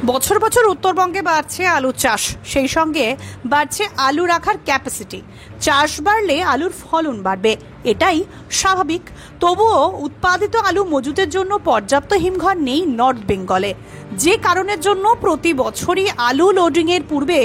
বছর বছর উত্তরবঙ্গে বাড়ছে আলু চাষ, সেই সঙ্গে বাড়ছে আলু রাখার ক্যাপাসিটি। চাষ বাড়লে আলুর ফলন বাড়বে, এটাই স্বাভাবিক। তবুও উৎপাদিত আলু মজুতের জন্য পর্যাপ্ত হিমঘর নেই নর্থ বেঙ্গলে, যে কারণের জন্য প্রতি বছরই আলু লোডিংয়ের পূর্বে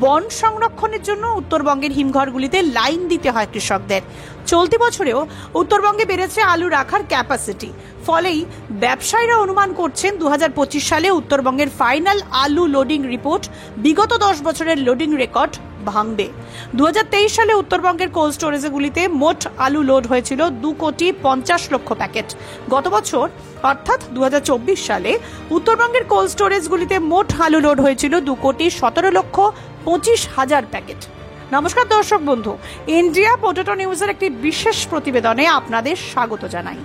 বন সংরক্ষণের জন্য উত্তরবঙ্গের হিমঘরগুলিতে লাইন দিতে হয় কৃষকদের। চলতি বছরেও উত্তরবঙ্গে বেড়েছে আলু রাখার ক্যাপাসিটি, ফলেই ব্যবসায়ীরা অনুমান করছেন 2025 সালে উত্তরবঙ্গের ফাইনাল আলু লোডিং রিপোর্ট বিগত 10 বছরের লোডিং রেকর্ড ভাঙবে। 2023 সালে উত্তরবঙ্গের কোল্ড স্টোরেজগুলিতে মোট আলু লোড হয়েছিল 2,50,00,000 প্যাকেট। গত বছর অর্থাৎ 2024 সালে উত্তরবঙ্গের কোল্ড স্টোরেজগুলিতে মোট আলু লোড হয়েছিল 2,17,25,000 প্যাকেট। নমস্কার দর্শক বন্ধু, ইন্ডিয়া পোটেটো নিউজের একটি বিশেষ প্রতিবেদনে আপনাদের স্বাগত জানাই।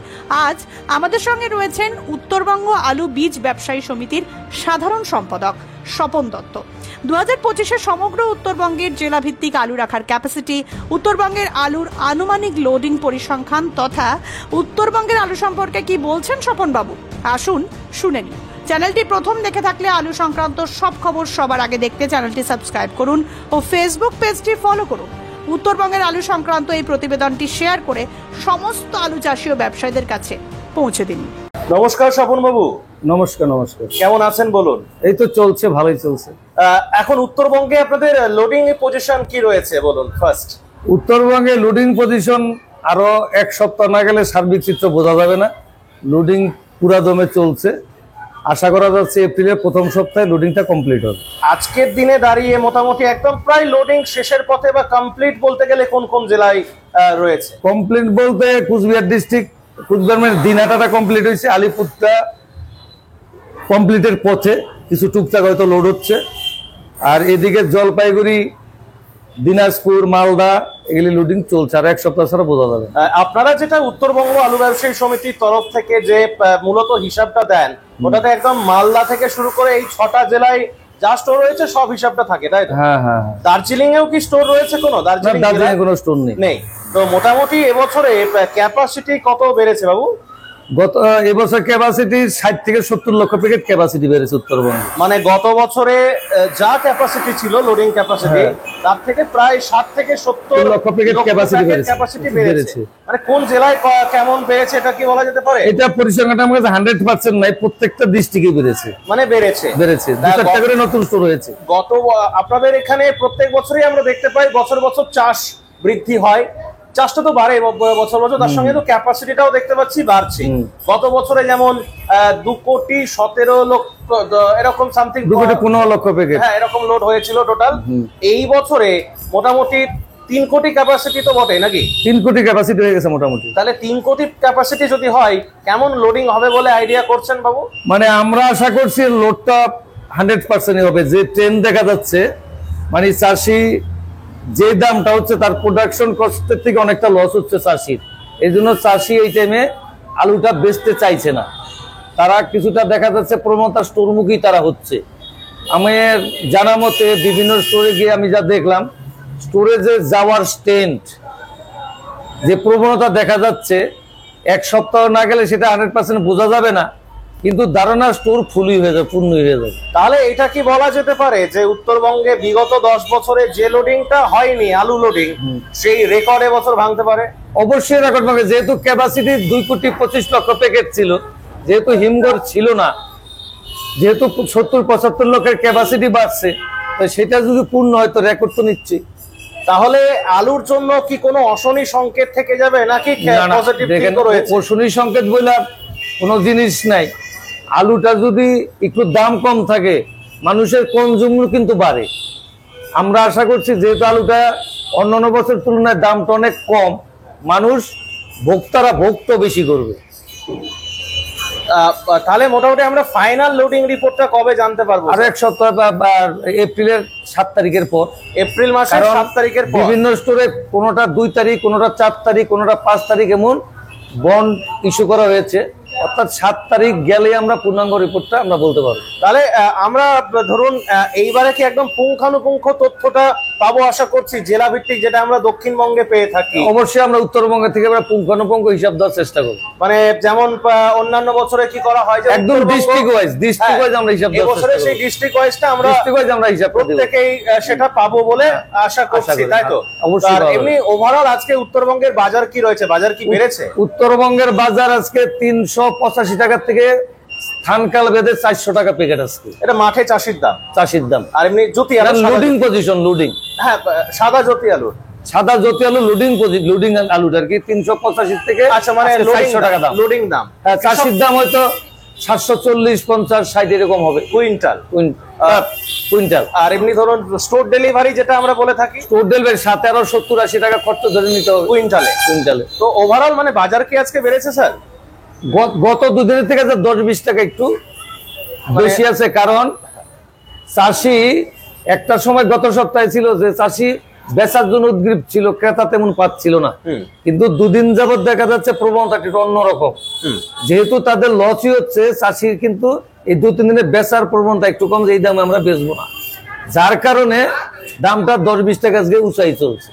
আজ আমাদের সঙ্গে রয়েছেন উত্তরবঙ্গ আলু বীজ ব্যবসায়ী সমিতির সাধারণ সম্পাদক স্বপন দত্ত। 2025-এ সমগ্র উত্তরবঙ্গের জেলাভিত্তিক আলু রাখার ক্যাপাসিটি, উত্তরবঙ্গের আলুর আনুমানিক লোডিং পরিসংখ্যান তথা উত্তরবঙ্গের আলু সম্পর্কে কি বলছেন স্বপন বাবু, আসুন শুনে নিই। চ্যানেলটি প্রথম দেখে থাকলে আলু সংক্রান্ত সব খবর সবার আগে দেখতে চ্যানেলটি সাবস্ক্রাইব করুন ও ফেসবুক পেজটি ফলো করুন। উত্তরবঙ্গের আলু সংক্রান্ত এই প্রতিবেদনটি শেয়ার করে সমস্ত আলু চাষী ও ব্যবসায়ীদের কাছে পৌঁছে দিন। নমস্কার স্বপন বাবু। নমস্কার। নমস্কার, কেমন আছেন বলুন? এই তো চলছে, ভালোই চলছে। এখন উত্তরবঙ্গে আপনাদের লোডিং পজিশন কি রয়েছে বলুন ফার্স্ট। উত্তরবঙ্গে লোডিং পজিশন আরো এক সপ্তাহ না গেলে সার্বিক চিত্র বোঝা যাবে না। লোডিং পুরা দমে চলছে, আশা করা যাচ্ছে এপ্রিলের প্রথম সপ্তাহে লোডিংটা কমপ্লিট হবে। আজকের দিনে দাঁড়িয়ে মোটামুটি একদম প্রায় লোডিং শেষের পথে বা কমপ্লিট বলতে গেলে কোন কোন জেলায় রয়েছে? কমপ্লিট বলতে কুচবিহার ডিস্ট্রিক্ট, কুচবিহার দিনহাটাটা কমপ্লিট হয়েছে, আলিপুরটা কমপ্লিটের পথে, কিছু টুকটাক হয়তো লোড হচ্ছে। আর এদিকে জলপাইগুড়ি, দিনাজপুর, মালদা এগুলি লোডিং চলছে, আর এক সপ্তাহ ছাড়া বোঝা যাবে। আপনারা যেটা উত্তরবঙ্গ আলু ব্যবসায়ী সমিতির তরফ থেকে যে মূলত হিসাবটা দেন, ওটাতে একদম মালদা থেকে শুরু করে এই 6টা জেলায় যা স্টোর রয়েছে সব হিসাবটা থাকে, তাই তো? হ্যাঁ হ্যাঁ। দার্জিলিং এও কি স্টোর রয়েছে কোনো? দার্জিলিং কোনো স্টোর নেই। তো মোটামুটি এবছরে ক্যাপাসিটি কত বেড়েছে বাবু? গত এবছর ক্যাপাসিটি 60 থেকে 70 লক্ষ প্যাকেট ক্যাপাসিটি বেড়েছে উত্তরবঙ্গে। মানে গত বছরে যা ক্যাপাসিটি ছিল লোডিং ক্যাপাসিটি, তার থেকে প্রায় 60 থেকে 70 লক্ষ প্যাকেট ক্যাপাসিটি বেড়েছে। মানে কোন জেলায় কেমন বেড়েছে এটা কি বলা যেতে পারে? এটা পরিসংখ্যানটা আমার কাছে 100% নাই, প্রত্যেকটা ডিস্ট্রিক্টে বেড়েছে। মানে বেড়েছে 2-4টা করে নতুন স্টোর হয়েছে। গত আপনাদের এখানে প্রত্যেক বছরই আমরা দেখতে পাই বছর বছর চাষ বৃদ্ধি হয়, চাষটা তো বাড়ে বছর বছর, তার সঙ্গে তো ক্যাপাসিটিটাও দেখতে পাচ্ছি বাড়ছে। গত বছরে যেমন 2,17,00,000 এরকম সামথিং, 2,15,00,000 প্যাকেট, হ্যাঁ এরকম লোড হয়েছিল টোটাল। এই বছরে মোটামুটি 3 কোটি ক্যাপাসিটি তো বটে নাকি? 3 কোটি ক্যাপাসিটি হয়ে গেছে মোটামুটি। তাহলে 3 কোটি ক্যাপাসিটি যদি হয় কেমন লোডিং হবে বলে আইডিয়া করছেন বাবু? মানে আমরা আশা করছি লোডটা 100% হবে। যে ট্রেন দেখা যাচ্ছে, মানে চাষি যে দামটা হচ্ছে তার প্রোডাকশন কস্টের থেকে অনেকটা লস হচ্ছে চাষির, এই জন্য চাষি এই টাইমে আলুটা বেচতে চাইছে না। তারা কিছুটা দেখা যাচ্ছে প্রবণতা স্টোরমুখী তারা হচ্ছে। আমি জানা মতে বিভিন্ন স্টোরে গিয়ে আমি যা দেখলাম, স্টোরেজে যাওয়ার স্ট্রেন্থ যে প্রবণতা দেখা যাচ্ছে, এক সপ্তাহ না গেলে সেটা 100% বোঝা যাবে না, কিন্তু ধারণা স্টোর ফুলই হয়ে যাবে, পূর্ণ হয়ে যাবে। তাহলে এটা কি বলা যেতে পারে যে উত্তরবঙ্গে বিগত 10 বছরে যে লোডিংটা হয়নি আলু লোডিং, সেই রেকর্ড এবছর ভাঙতে পারে? অবশ্যই রেকর্ড ভাঙবে, যেহেতু ক্যাপাসিটি 2,25,00,000 প্যাকেট ছিল, যেহেতু হিমঘর ছিল না, যেহেতু 70-75 লক্ষের ক্যাপাসিটি বাড়ছে, তো সেটা যদি পূর্ণ হয় তো রেকর্ড তো নিচ্ছে। তাহলে আলুর জন্য কি কোনো অশনি সংকেত থেকে যাবে নাকি পজিটিভ দিক রয়েছে? অশনি সংকেত বলে কোনো জিনিস নাই। আলুটা যদি একটু দাম কম থাকে, মানুষের কনজিউম কিন্তু বাড়ে। আমরা আশা করছি যেহেতু আলুটা অন্যান্য বছর তুলনায় দামটা অনেক কম, মানুষ ভোক্তারা ভোক্ত বেশি করবে। তাহলে মোটামুটি আমরা ফাইনাল লোডিং রিপোর্টটা কবে জানতে পারবো? আর এক সপ্তাহ বা এপ্রিলের 7 তারিখের পর। এপ্রিল মাসের 7 তারিখের পর বিভিন্ন স্টোরে কোনোটা 2 তারিখ, কোনোটা 4 তারিখ, কোনোটা 5 তারিখ এমন বন্ড ইস্যু করা হয়েছে, অর্থাৎ 7 তারিখ গেলে আমরা পূর্ণাঙ্গ রিপোর্টটা আমরা বলতে পারবো। তাহলে আমরা ধরুন এইবারে কি একদম পুঙ্খানুপুঙ্খ তথ্যটা পাবো আশা করছি জেলা ভিত্তিক, যেটা আমরা দক্ষিণবঙ্গে পেয়ে থাকি। অবশ্যই আমরা উত্তরবঙ্গ থেকে আমরা পুঙ্খানুপুঙ্খ হিসাব দেওয়ার চেষ্টা করব। মানে যেমন অন্যান্য বছরে কি করা হয় যে একদম ডিস্ট্রিক্ট ওয়াইজ আমরা হিসাব দেওয়ার চেষ্টা করব। সেই ডিস্ট্রিক্ট ওয়াইজটা আমরা হিসাব করব, প্রত্যেকই সেটা পাবো বলে আশা করছি, তাই তো? অবশ্যই। আর এমনি ওভারঅল আজকে উত্তরবঙ্গের বাজার কি রয়েছে, বাজার কি বেড়েছে? উত্তরবঙ্গের বাজার আজকে 385 টাকা থেকে থানকাল বেঁধে 400 টাকা প্যাকেট আজকে। এটা মাঠে চাষির দাম। আর এমনি জ্যোতি আলু লোডিং পজিশন, লোডিং, হ্যাঁ সাদা জ্যোতি আলু, লোডিং আলুটা আর কি 385 থেকে, আচ্ছা মানে 400 টাকা দাম, লোডিং দাম। চাষির দাম হয়তো 740, 50, 60 এরকম হবে কুইন্টাল। আর এমনি ধরুন স্টোর ডেলিভারি যেটা আমরা বলে থাকি, স্টোর ডেলিভারি 17, 70, 80 টাকা খরচ ধরে নিতে হবে কুইন্টালে। তো ওভারঅল মানে বাজার কি আজকে বেড়েছে স্যার? গত দুদিনের থেকে 10-20 টাকা একটু বেশি আছে, কারণ চাষি একটা সময় গত সপ্তাহে ছিল যে চাষি বেচার জন্য উদ্গ্রীব ছিল, ক্রেতা তেমন পাচ্ছিল না, কিন্তু দুদিন যাবত দেখা যাচ্ছে প্রবণতা একটু অন্যরকম। যেহেতু তাদের লসই হচ্ছে, চাষির কিন্তু এই 2-3 দিনে বেচার প্রবণতা একটু কম, যে এই দামে আমরা বেচবো না, যার কারণে দামটা 10-20 টাকা আজকে উঁচাই চলছে।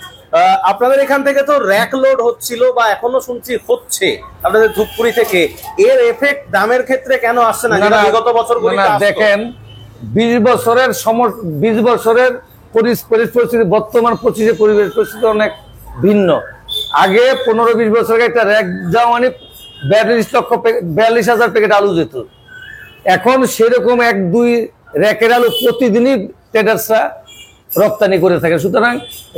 আপনাদের এখান থেকে তো র্যাক লোড হচ্ছিল বা এখনো শুনছি হচ্ছে আপনাদের ধূপগুড়ি থেকে, এর এফেক্ট দামের ক্ষেত্রে কেন আসছে না? বিগত বছরগুলিতে দেখেন 20 বছরের পরিস্থিতি বর্তমান 25 পরিবেশ পরিস্থিতি অনেক ভিন্ন। আগে 15-20 বছর একটা র্যাক যাওয়া মানে 42,000 প্যাকেট আলু যেত, এখন সেরকম 1-2 র্যাকের আলু প্রতিদিনই ট্রেডার্সরা রপ্তানি করে থাকে, সুতরাং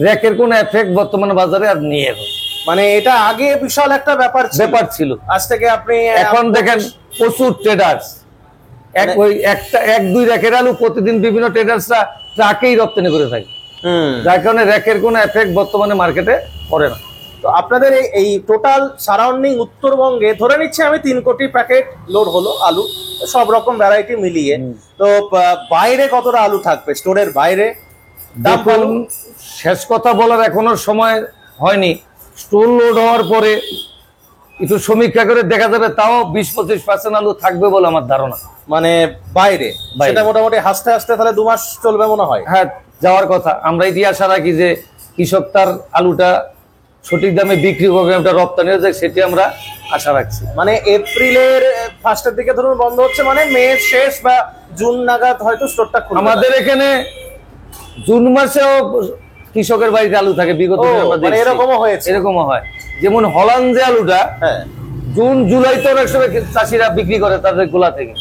র্যাকের কোনো এফেক্ট বর্তমান বাজারে আর নেই এখন। মানে এটা আগে বিশাল একটা ব্যাপার ছিল, আজ থেকে আপনি এখন দেখেন প্রচুর ট্রেডার্স 1-2 র্যাকের আলু প্রতিদিন বিভিন্ন ট্রেডার্সরা ট্রাকেই রপ্তানি করে থাকে, যার কারণে র্যাকের কোনো এফেক্ট বর্তমানে মার্কেটে পড়ে না। তো আপনাদের এই টোটাল সারাউন্ডিং উত্তরবঙ্গে ধরে নিচ্ছে আমি 3 কোটি প্যাকেট লোড হলো আলু, সব রকম ভ্যারাইটি মিলিয়ে, তো বাইরে কতটা আলু থাকবে স্টোরের বাইরে? দেখুন, শেষ কথা বলার এখনো সময় হয়নি, স্টোর লোড হওয়ার পরে একটু সমীক্ষা করে দেখা যাবে, তাও 20-25% আলু থাকবে বলে আমার ধারণা। মানে বাইরে সেটা মোটামুটি হাসতে হাসতে তাহলে 2 মাস চলবে মনে হয়। হ্যাঁ, যাওয়ার কথা। আমরা এটি আশা রাখি যে কৃষক তার আলুটা সঠিক দামে বিক্রি করবে, একটা রপ্তানি হয়ে যায়, সেটি আমরা আশা রাখছি। মানে এপ্রিলের ফার্স্টের দিকে ধরুন বন্ধ হচ্ছে, মানে মে শেষ বা জুন নাগাদ হয়তো স্টোরটা খুলবে। আমাদের এখানে জুন মাসেও কৃষকের বাড়িতে আলু থাকে, বিগত এরকমও হয়। যেমন হল্যান্ড যে আলুটা জুন জুলাই তো অনেক সময় চাষিরা বিক্রি করে তাদের গোলা থেকে।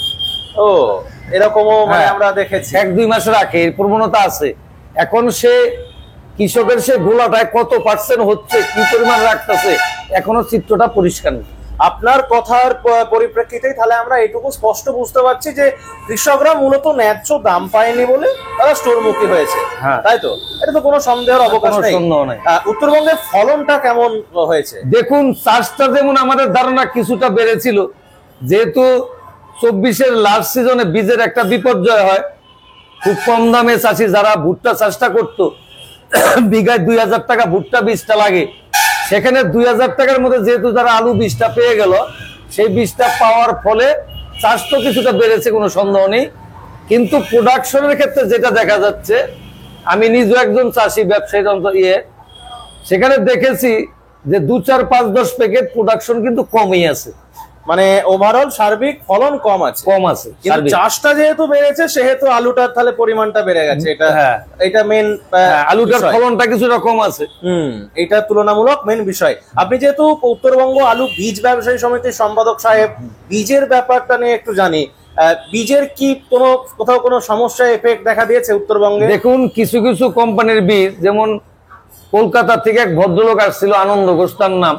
এরকমও মানে আমরা দেখেছি 1-2 মাস রাখে, এর প্রবণতা আছে। এখন সে কৃষকের সে গোলাটায় কত পার্সেন্ট হচ্ছে, কি পরিমাণ রাখতেছে, এখনো চিত্রটা পরিষ্কার নেই। আপনার কথার পরিপ্রেক্ষিতেই তাহলে আমরা এটুকু স্পষ্ট বুঝতে পারছি যে কৃষকরা মূলত ন্যায্য দাম পায়নি বলে তারা স্টোরমুখী হয়েছে, তাই তো? এটা তো কোনো সন্দেহের অবকাশ নেই। উত্তরবঙ্গের ফলনটা কেমন হয়েছে? দেখুন, চাষটা যেমন আমাদের ধারণা কিছুটা বেড়েছিল, যেহেতু 24-এর লাস্ট সিজনে বীজের একটা বিপর্যয় হয়, খুব কম দামে চাষি যারা ভুট্টা চাষটা করতো, বিঘায় 2000 টাকা ভুট্টা বীজটা লাগে, সেখানে 2000 টাকার মধ্যে যেহেতু যারা আলু বীজটা পেয়ে গেল, সেই বীজটা পাওয়ার ফলে চাষ তো কিছুটা বেড়েছে, কোনো সন্দেহ নেই। কিন্তু প্রোডাকশনের ক্ষেত্রে যেটা দেখা যাচ্ছে, আমি নিজে একজন চাষি ব্যবসায়ী সেখানে দেখেছি যে 2, 4, 5, 10 প্যাকেট প্রোডাকশন কিন্তু কমই আছে, মানে ওভারঅল সার্বিক ফলন কম আছে। চাষটা যেহেতু বেড়েছে সেহেতু আলুটার তাহলে পরিমাণটা বেড়ে গেছে, এটা মেন। আলুটার ফলনটা কিছুটা কম আছে, এটা তুলনামূলক মেন বিষয়। আপনি যেহেতু উত্তরবঙ্গ আলু বীজ ব্যবসায়ী সমিতির সম্পাদক সাহেব, বীজের ব্যাপারটা নিয়ে একটু জানি, বীজের কি কোথাও কোনো সমস্যা এফেক্ট দেখা দিয়েছে উত্তরবঙ্গে? দেখুন, কিছু কিছু কোম্পানির বীজ, যেমন কলকাতা থেকে এক ভদ্রলোক আসছিল, আনন্দ ঘোষ তার নাম,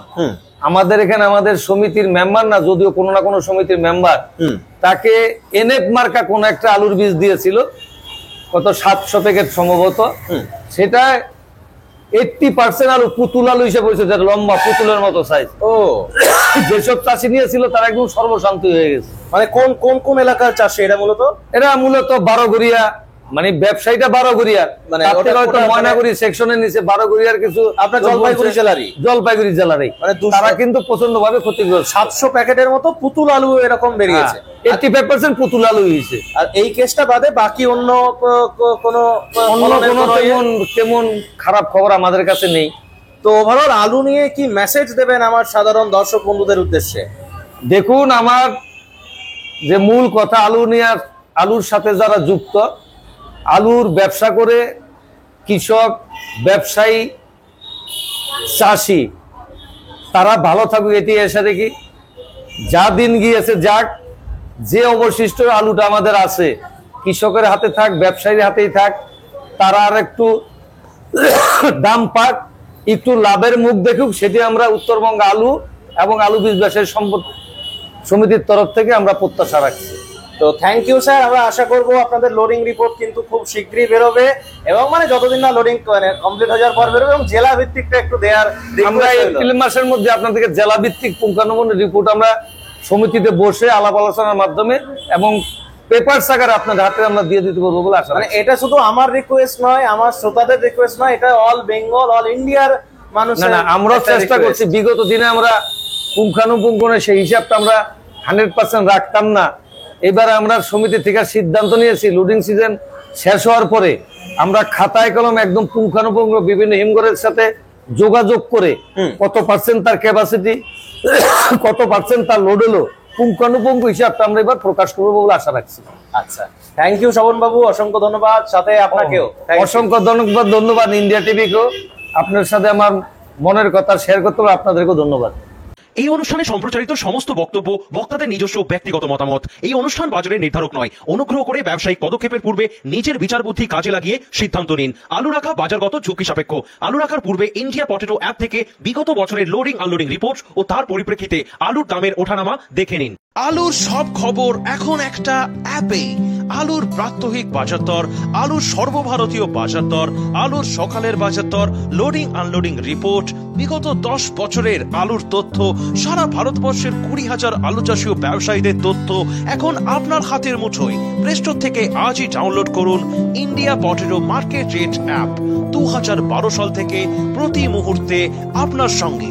আমাদের এখানে আমাদের সমিতির মেম্বার না, যদিও কোনো না কোনো সমিতির মেম্বার, তাকে এনএফ মার্কা কোন একটা আলুর বীজ দিয়েছিল, কত 700 প্যাকেট সম্ভবত। সেটা 80% আলু পুতুল আলু হিসেবে হয়েছে, যেটা লম্বা পুতুলের মতো সাইজ। যেসব চাষি নিয়েছিল তারা একদম সর্বশান্ত হয়ে গেছে। মানে কোন কোন কোন এলাকার চাষি এরা? মূলত 12 গড়িয়া, মানে ব্যবসায়ীটা 12 গড়িয়ার, মানে তার থেকে ওটা হয়তো ময়নাগুড়ি সেকশনের নিচে 12 গড়িয়ার কিছু আপনার জলপাইগুড়ি জেলারই মানে তারা কিন্তু প্রচন্ড ভাবে ক্ষতিগ্রস্ত। 700 প্যাকেটের মতো পুতুল আলু এরকম বেরিয়েছে, 85% পুতুল আলু হয়েছে। আর এই কেসটা বাদে বাকি অন্য কোনো তেমন খারাপ খবর আমাদের কাছে নেই। তো ওভারঅল আলু নিয়ে কি মেসেজ দেবেন আমার সাধারণ দর্শক বন্ধুদের উদ্দেশ্যে? দেখুন, আমার যে মূল কথা, আলুর সাথে যারা যুক্ত, আলুর ব্যবসা করে কৃষক, ব্যবসায়ী, চাষি, তারা ভালো থাকুক এটি এসে দেখি। যা দিন গিয়েছে যাক, যে অবশিষ্ট আলুটা আমাদের আছে কৃষকের হাতে থাক, ব্যবসায়ীর হাতেই থাক, তারা আর একটু দাম পাক, একটু লাভের মুখ দেখুক, সেটি আমরা উত্তরবঙ্গ আলু এবং আলু বীজ ব্যবসায়ী সমিতির তরফ থেকে আমরা প্রত্যাশা রাখছি। তো থ্যাংক ইউ স্যার, আমরা আশা করব আপনাদের লোডিং রিপোর্ট কিন্তু খুব শীঘ্রই বেরোবে, এবং মানে যতদিন না লোডিং কমপ্লিট হয়ে যাওয়ার পর বেরোবে, এবং জেলা ভিত্তিকটা একটু দেওয়ার। আমরা এপ্রিল মাসের মধ্যে আপনাদেরকে জেলা ভিত্তিক পুঙ্খানুপুঙ্খ রিপোর্ট আমরা সমিতিতে বসে আলাপ আলোচনার মাধ্যমে এবং পেপার সাকার আপনাদের হাতে আমরা দিয়ে দিতে পারবো বলে আশা। মানে এটা শুধু আমার রিকোয়েস্ট নয়, আমার শ্রোতাদের রিকোয়েস্ট নয়, এটা অল বেঙ্গল, অল ইন্ডিয়ার মানুষ। না, আমরা চেষ্টা করছি। বিগত দিনে আমরা পুঙ্খানুপুঙ্খ সেই হিসাবটা আমরা 100% রাখতাম না। এবারে আমরা সমিতি থেকে সিদ্ধান্ত নিয়েছি, লোডিং সিজন শেষ হওয়ার পরে আমরা খাতায় কলম একদম পুঙ্খানুপুঙ্খ বিভিন্ন হিমঘরের সাথে যোগাযোগ করে কত পার্সেন্ট তার ক্যাপাসিটি, কত পার্সেন্ট তার লোড হলো, পুঙ্খানুপুঙ্খ হিসাবটা আমরা এবার প্রকাশ করবো বলে আশা রাখছি। আচ্ছা, থ্যাংক ইউ শোভন বাবু, অসংখ্য ধন্যবাদ। সাথে আপনাকেও অসংখ্য ধন্যবাদ ইন্ডিয়া টিভিকেও। আপনার সাথে আমার মনের কথা শেয়ার করতে হবে, আপনাদেরকেও ধন্যবাদ। এই অনুষ্ঠানে সম্প্রচারিত সমস্ত বক্তব্য বক্তাদের নিজস্ব ব্যক্তিগত মতামত। এই অনুষ্ঠান বাজারের নির্ধারক নয়। অনুগ্রহ করে ব্যবসায়িক পদক্ষেপের পূর্বে নিজের বিচার বুদ্ধি কাজে লাগিয়ে সিদ্ধান্ত নিন। আলু রাখা বাজারগত ঝুঁকি সাপেক্ষ। আলু রাখার পূর্বে ইন্ডিয়া পটেটো অ্যাপ থেকে বিগত বছরের লোডিং আনলোডিং রিপোর্ট ও তার পরিপ্রেক্ষিতে আলুর দামের ওঠানামা দেখে নিন। আলুর সব খবর এখন একটা অ্যাপেই। আলুর প্রাত্যহিক বাজার দর, আলুর সর্বভারতীয় বাজার দর, আলুর সকালের বাজার দর, লোডিং আনলোডিং রিপোর্ট, বিগত 10 বছরের আলুর তথ্য, সারা ভারতবর্ষের 20,000 আলু চাষী ও ব্যবসায়ীদের তথ্য এখন আপনার হাতের মুঠোয়। প্লে স্টোর থেকে আজই ডাউনলোড করুন India potato market rate app. 2012 সাল থেকে প্রতি মুহূর্তে আপনার সঙ্গে।